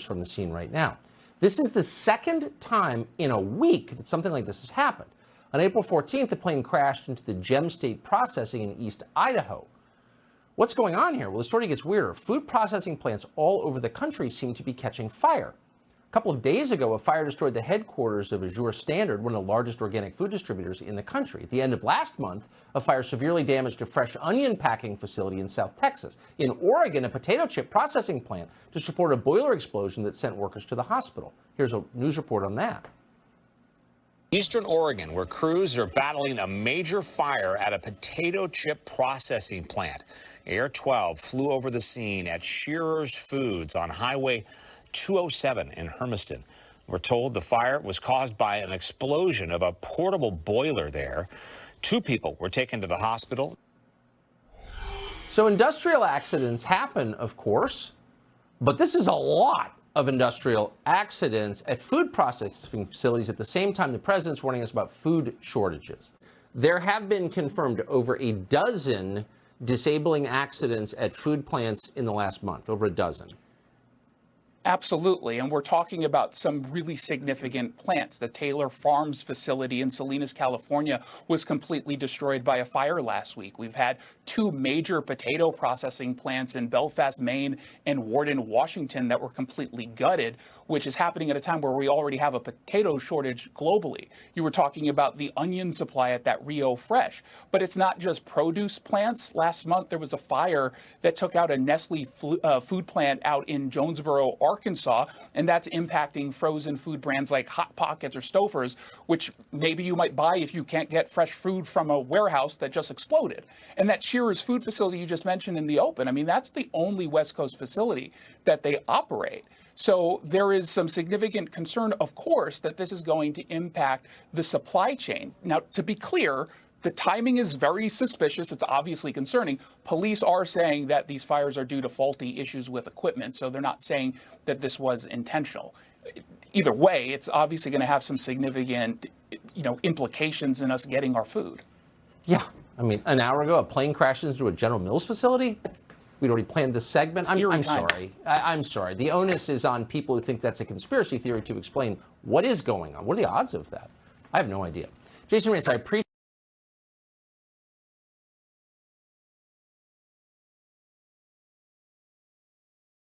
from the scene right now. This is the second time in a week that something like this has happened. On April 14th, the plane crashed into the Gem State Processing in East Idaho. What's going on here? Well, the story gets weirder. Food processing plants all over the country seem to be catching fire. A couple of days ago, a fire destroyed the headquarters of Azure Standard, one of the largest organic food distributors in the country. At the end of last month, a fire severely damaged a fresh onion packing facility in South Texas. In Oregon, a potato chip processing plant just reported a boiler explosion that sent workers to the hospital. Here's a news report on that. Eastern Oregon, where crews are battling a major fire at a potato chip processing plant. Air 12 flew over the scene at Shearer's Foods on Highway 207 in Hermiston. We're told the fire was caused by an explosion of a portable boiler there. 2 people were taken to the hospital. So industrial accidents happen, of course, but this is a lot of industrial accidents at food processing facilities at the same time the president's warning us about food shortages. There have been confirmed over a dozen disabling accidents at food plants in the last month, over a dozen. Absolutely. And we're talking about some really significant plants. The Taylor Farms facility in Salinas, California was completely destroyed by a fire last week. We've had 2 major potato processing plants in Belfast, Maine and Warden, Washington that were completely gutted, which is happening at a time where we already have a potato shortage globally. You were talking about the onion supply at that Rio Fresh, but it's not just produce plants. Last month, there was a fire that took out a Nestle food plant out in Jonesboro, Arkansas, and that's impacting frozen food brands like Hot Pockets or Stouffer's, which maybe you might buy if you can't get fresh food from a warehouse that just exploded. And that Shearer's food facility you just mentioned in the open, I mean, that's the only West Coast facility that they operate. So there is some significant concern, of course, that this is going to impact the supply chain. Now, to be clear, the timing is very suspicious. It's obviously concerning. Police are saying that these fires are due to faulty issues with equipment, so they're not saying that this was intentional. Either way, it's obviously going to have some significant, implications in us getting our food. Yeah, I mean, an hour ago, a plane crashed into a General Mills facility. We'd already planned this segment. I'm sorry. I'm sorry. The onus is on people who think that's a conspiracy theory to explain what is going on. What are the odds of that? I have no idea. Jason Rantz, I appreciate